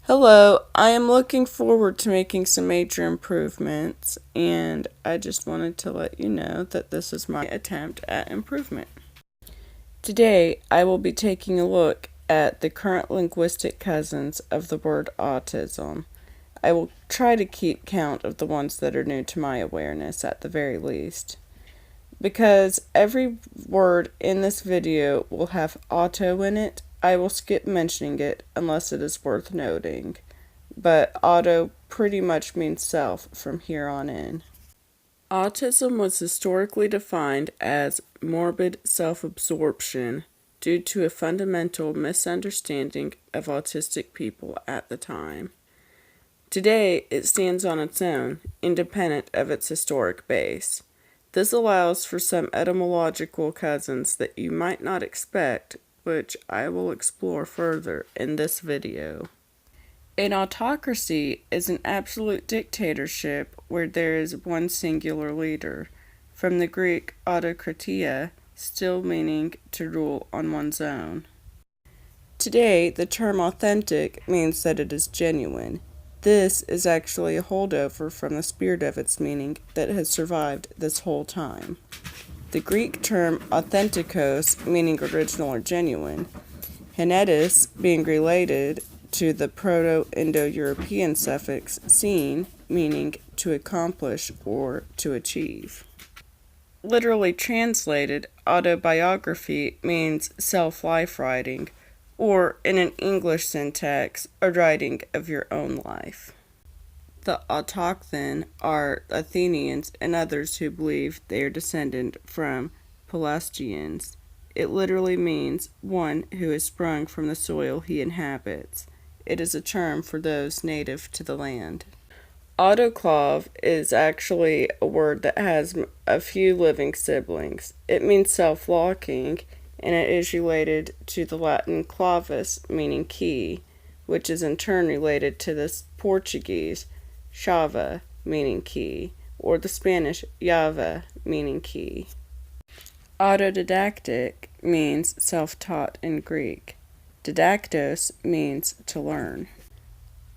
Hello, I am looking forward to making some major improvements, and I just wanted to let you know that this is my attempt at improvement. Today, I will be taking a look at the current linguistic cousins of the word autism. I will try to keep count of the ones that are new to my awareness at the very least. Because every word in this video will have auto in it, I will skip mentioning it unless it is worth noting. But auto pretty much means self from here on in. Autism was historically defined as morbid self-absorption due to a fundamental misunderstanding of autistic people at the time. Today, it stands on its own, independent of its historic base. This allows for some etymological cousins that you might not expect, which I will explore further in this video. An autocracy is an absolute dictatorship where there is one singular leader, from the Greek autokratia, still meaning to rule on one's own. Today, the term authentic means that it is genuine. This is actually a holdover from the spirit of its meaning that has survived this whole time. The Greek term authentikos, meaning original or genuine, Henetis being related to the Proto-Indo-European suffix "seen," meaning to accomplish or to achieve. Literally translated, autobiography means self-life writing, or in an English syntax, a writing of your own life. The autochthon are Athenians and others who believe they are descended from Pelasgians. It literally means one who has sprung from the soil he inhabits. It is a term for those native to the land. Autoclave is actually a word that has a few living siblings. It means self-locking, and it is related to the Latin clavis, meaning key, which is in turn related to the Portuguese chave, meaning key, or the Spanish llave, meaning key. Autodidactic means self-taught in Greek. Didactos means to learn.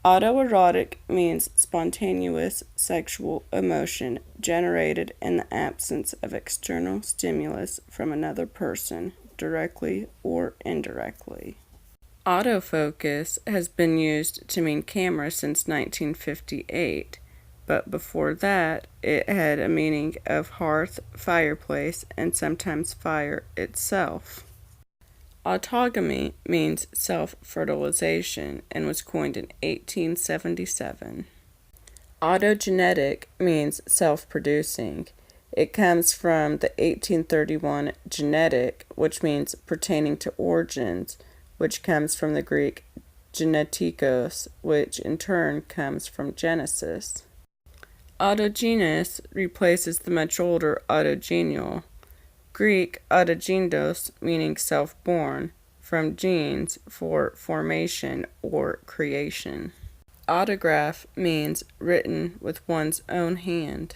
Autoerotic means spontaneous sexual emotion generated in the absence of external stimulus from another person, directly or indirectly. Autofocus has been used to mean camera since 1958, but before that it had a meaning of hearth, fireplace, and sometimes fire itself. Autogamy means self-fertilization and was coined in 1877. Autogenetic means self-producing. It comes from the 1831 genetic, which means pertaining to origins, which comes from the Greek genetikos, which in turn comes from Genesis. Autogenous replaces the much older autogenial. Greek autogendos meaning self-born, from genes for formation or creation. Autograph means written with one's own hand.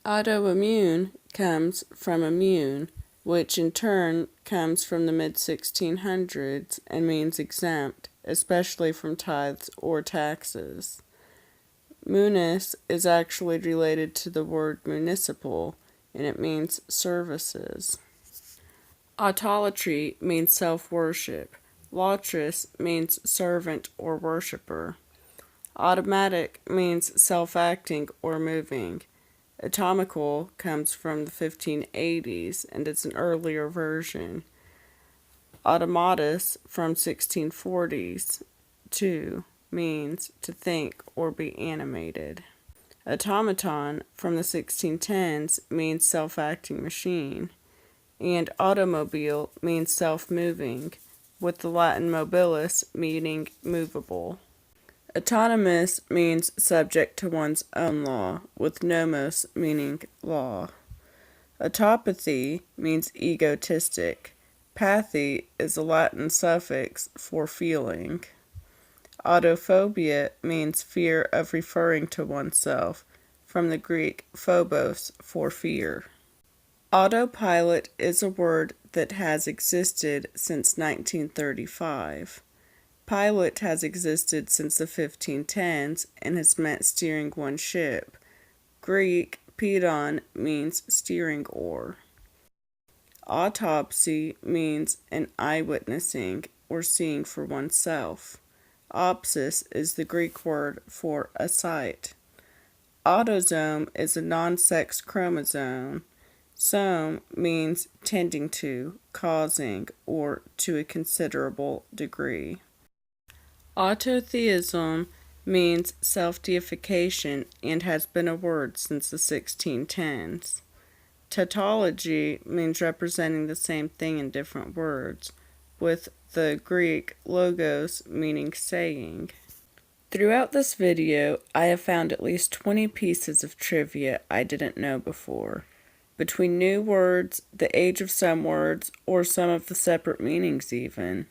Autoimmune comes from immune, which in turn comes from the mid-1600s and means exempt, especially from tithes or taxes. Munis is actually related to the word municipal, and it means services. Autolatry means self-worship. Latris means servant or worshipper. Automatic means self-acting or moving. Atomical comes from the 1580s and it's an earlier version. Automatus from 1640s too means to think or be animated. Automaton from the 1610s means self-acting machine, and automobile means self-moving, with the Latin mobilis meaning movable. Autonomous means subject to one's own law, with nomos meaning law. Autopathy means egotistic. Pathy is a Latin suffix for feeling. Autophobia means fear of referring to oneself, from the Greek phobos, for fear. Autopilot is a word that has existed since 1935. Pilot has existed since the 1510s and has meant steering one ship. Greek pedon means steering oar. Autopsy means an eyewitnessing or seeing for oneself. Opsis is the Greek word for a sight. Autosome is a non-sex chromosome. Some means tending to, causing, or to a considerable degree. Autotheism means self-deification and has been a word since the 1610s. Tautology means representing the same thing in different words, with the Greek logos meaning saying. Throughout this video, I have found at least 20 pieces of trivia I didn't know before. Between new words, the age of some words, or some of the separate meanings even.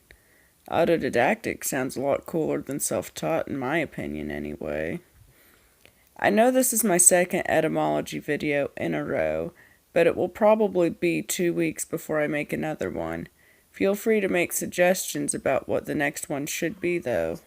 Autodidactic sounds a lot cooler than self-taught in my opinion anyway. I know this is my second etymology video in a row, but it will probably be 2 weeks before I make another one. Feel free to make suggestions about what the next one should be though.